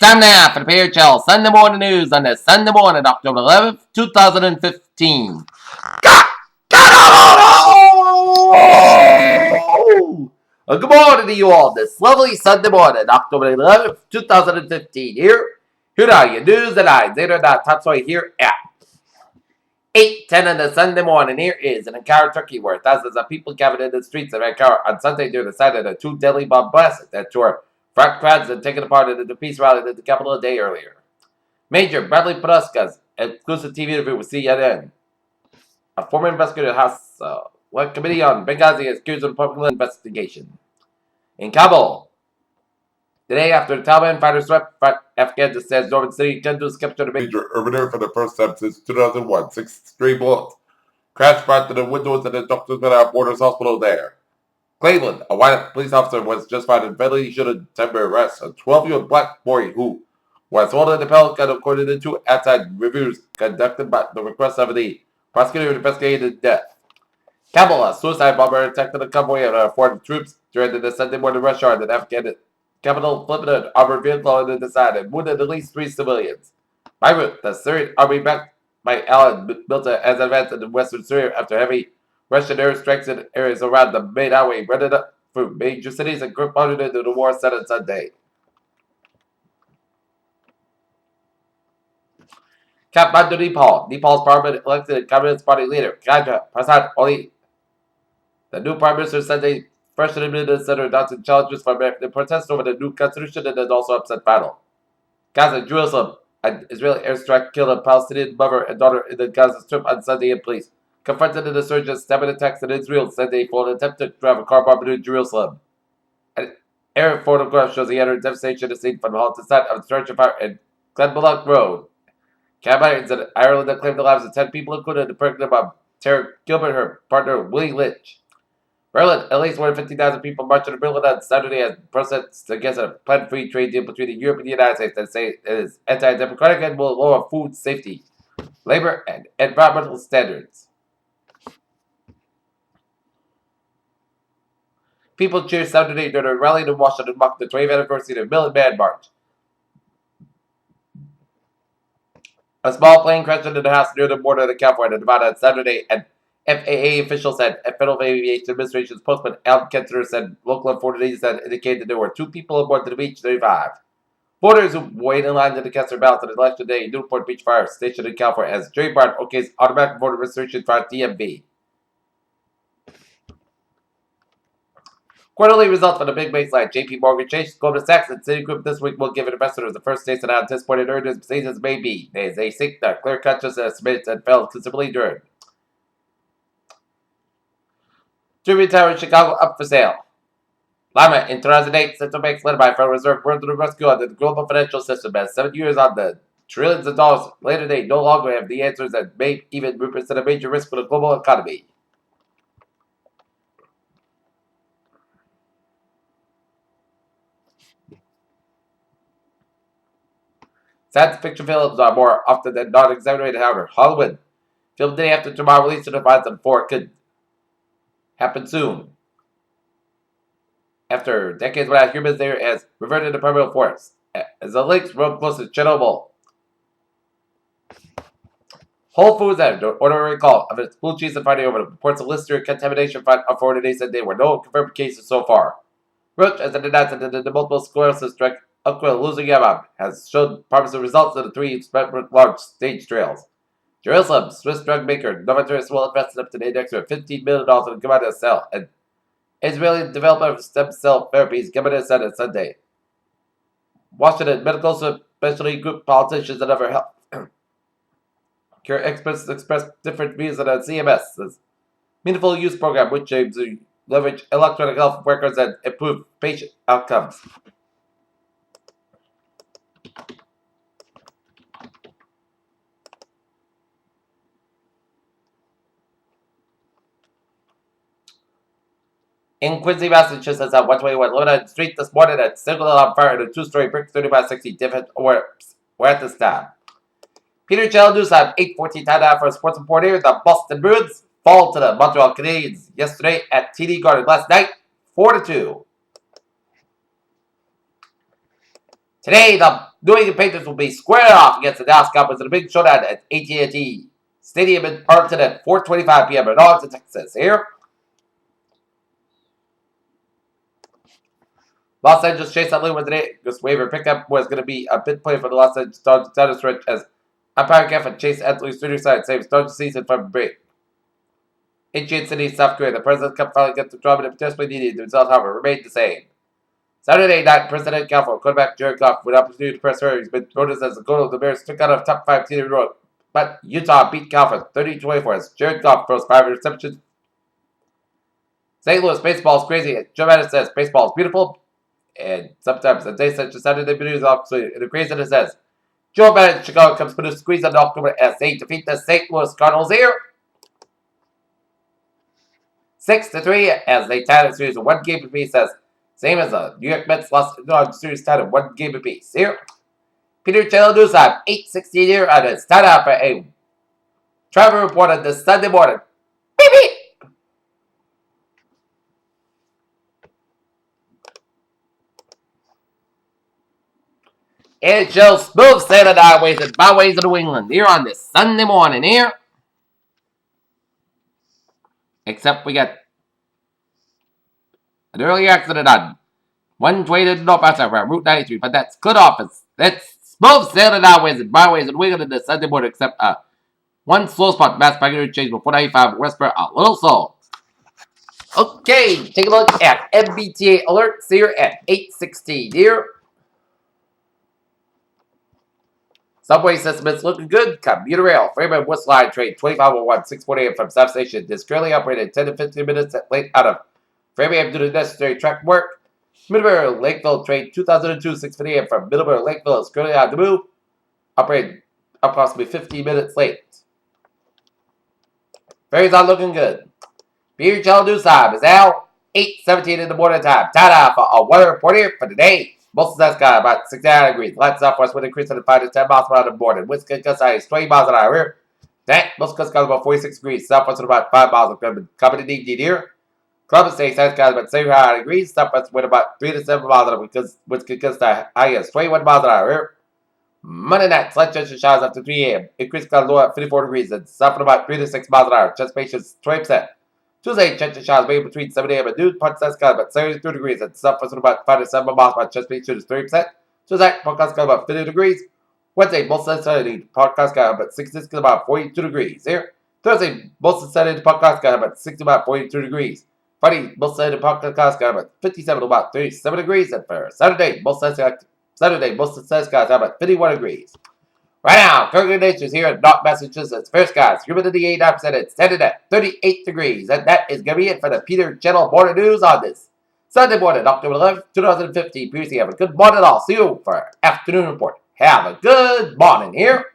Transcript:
time now for the PHL Sunday morning news on this Sunday morning, October 11th, 2015. Good morning to you all this lovely Sunday morning, October 11th, 2015. Here are your news and I. They're not top story here at 8:10 on the Sunday morning. Here is an encounter turkey where thousands of people gathered in the streets of Vancouver on Sunday during the sight of the two deadly bomb blasts that tore front crowds had taken part in the peace rally at the Capitol a day earlier. Major Bradley Podolsky's exclusive TV interview with CNN. A former investigator House committee on Benghazi is accused of public investigation. In Kabul, the day after the Taliban fighters swept Afghanistan's northern city, Kunduz captured a major urban area for the first time since 2001. 6 stray bullets crashed right through the windows of the Doctors Without Borders hospital there. Cleveland, a white police officer was just found in federally issued temporary arrest. A 12-year-old black boy who was holding the Pelican according to two outside reviews conducted by the request of the prosecutor investigated death. Kabul, a suicide bomber attacked a convoy of foreign troops during the Sunday morning rush hour in the Afghan capital, flipping an armored vehicle into the side and wounded at least 3 civilians. Beirut, the Syrian army backed by Al built as an advance in western Syria after heavy Russian airstrikes in areas around the main highway rented up through major cities and compounded into the war set on Sunday. Kathmandu, Nepal. Nepal's parliament elected Communist Party leader Khadra Prasad Oli. The new prime minister said they first admitted the center announcing challenges from the protest over the new constitution and then also upset battle. Gaza, Jerusalem. An Israeli airstrike killed a Palestinian mother and daughter in the Gaza Strip on Sunday, and police confronted an insurgent stabbing attacks in Israel Sunday for an attempt to drive a car bomb into Jerusalem. An air photograph shows the utter devastation is seen from the Halton side of the structure fire in Glenbulloch Road. Campfires in Ireland that claimed the lives of 10 people, including the pregnant mom, Tara Gilbert, her partner, Willie Lynch. Berlin, at least 150,000 people marched in Berlin on Saturday as protests against a planned free trade deal between Europe and the United States that say it is anti-democratic and will lower food safety, labor, and environmental standards. People cheered Saturday during a rally in Washington marked the 20th anniversary of the Million Man March. A small plane crashed into the house near the border of California, Nevada on Saturday, and FAA officials said. Federal Aviation Administration spokesman Alan Kentner said local authorities had indicated there were 2 people aboard the Beach 35. Voters who waited in line to cast their ballots on election day in Newport Beach Fire Station in California as Jerry Brown okays automatic voter registration for DMV. Quarterly results for the big banks like JP Morgan Chase, Goldman Sachs, and Citigroup this week will give investors the first taste of how anticipated earnings seasons may be, as they seek the clear-cut just estimates and fell considerably during. Jewelry Tower in Chicago up for sale. Lima in 2008, central banks led by Federal Reserve brought to the rescue of the global financial system as 7 years on the trillions of dollars later they no longer have the answers that may even represent a major risk for the global economy. Science fiction films are more often than not exaggerated, however. Hollywood, film day after tomorrow, released to the finds on 4 could happen soon. After decades without humans, there has reverted to permanent forest. As the lakes roam close to Chernobyl, Whole Foods had an order recall of its blue cheese and Friday over the reports of Lister contamination front authorities said there were no confirmed cases so far. Roche has announced that the multiple sclerosis drug Ocrelizumab has shown promising results in the 3 large stage trials. Jerusalem, Swiss drug maker Novartis will invest up to an extra $15 million in Gamma Cell, and Israeli developer of stem cell therapies Gamma said on Sunday. Washington medical specialty group politicians and other health care experts expressed different views on CMS's meaningful use program, which aims to leverage electronic health records and improve patient outcomes. In Quincy, Massachusetts, at 121 Lebanon Street this morning, a single alarm fire in a 2-story brick 30x60 different were at the stop. Peter Chell News on 8:14 time for a sports report here. The Boston Bruins fall to the Montreal Canadiens yesterday at TD Garden last night, 4-2. Today, the New England Patriots will be squared off against the Dallas Cowboys in a big showdown at AT&T Stadium in Arlington at 4:25 p.m. in Arlington, Texas. Here, Los Angeles Chase Utley with today. This waiver pickup was going to be a big play for the Los Angeles Dodgers stretch as umpire Kevin Chase Utley's 30 side saves Dodgers season from a break. In Kansas City, South Korea, the President's Cup finally gets the job and potentially needed. The result, however, remained the same. Saturday night, President California quarterback Jared Goff with opportunity to press her. He's been noticed as the goal of the Bears took out of top 5 team in a row. But Utah beat California 30-24 as Jared Goff throws 5 interceptions. St. Louis baseball is crazy. Joe Madden says baseball is beautiful. And sometimes a day such as Saturday news obviously the craziness says Joe Madden Chicago comes for the squeeze on October as they defeat the St. Louis Cardinals here. 6-3 as they tie the series of 1 game apiece as same as the New York Mets lost the series tied of 1 game apiece. Here, Peter Channel News Time, 8:16 here, and it's time out for a travel report on this Sunday morning. Beep beep! NHL smooth sailing highways and byways of New England here on this Sunday morning here. Except we got an early accident on 120 North outside Route 93, but that's good office. That's smooth sailing highways and byways of New England this Sunday morning, except one slow spot mass magnitude change before 95 westbound a little slow. Okay, take a look at MBTA alerts here at 8:16 here. Subway system is looking good. Commuter rail, Freeman West Line train 2501 6:40 a.m. from South Station is currently operated 10 to 15 minutes late out of Framingham due to necessary track work. Middleborough Lakeville train 2002 6:50 a.m. from Middleborough Lakeville is currently on the move, operated approximately 15 minutes late. Ferries not looking good. Beer Channel News Time is now 8:17 in the morning time. Ta-da for a weather report here for today. Most of that's got about 69 degrees. Light southwest wind increasing to 5 to 10 miles per hour in the morning. Winds gust is 20 miles an hour here. That most gusts got about 46 degrees. Southwest at about 5 miles per hour. Coming to DG here. Columbus State has got about 75 degrees. Southwest wind about 3 to 7 miles an hour because winds could gust as high as 21 miles an hour here. Monday night, slight chance of showers after 3 a.m. Increased clouds low at 54 degrees and south at about 3 to 6 miles an hour. Chance is 20%. Tuesday, chance of showers maybe between 7 a.m. and noon. Parts that's got about 72 degrees and southwest at about 5 to 7 miles per hour. Chance is 30%. Tuesday, podcast got about 50 degrees. Wednesday, most sunny. Podcast got about 66 about 42 degrees. Here. Thursday, most sunny. Podcast got about 60 about 42 degrees. Friday, most sunny. Podcast got about 57 about 37 degrees. And for Saturday, most sunny. Most got about 51 degrees. Right now, current conditions here in North Massachusetts. First, guys, humidity 89%. It's standing at 38 degrees. And that is going to be it for the Peter Channel Morning News on this Sunday morning, October 11th, 2015. Previously, have a good morning. I'll see you for afternoon report. Have a good morning here.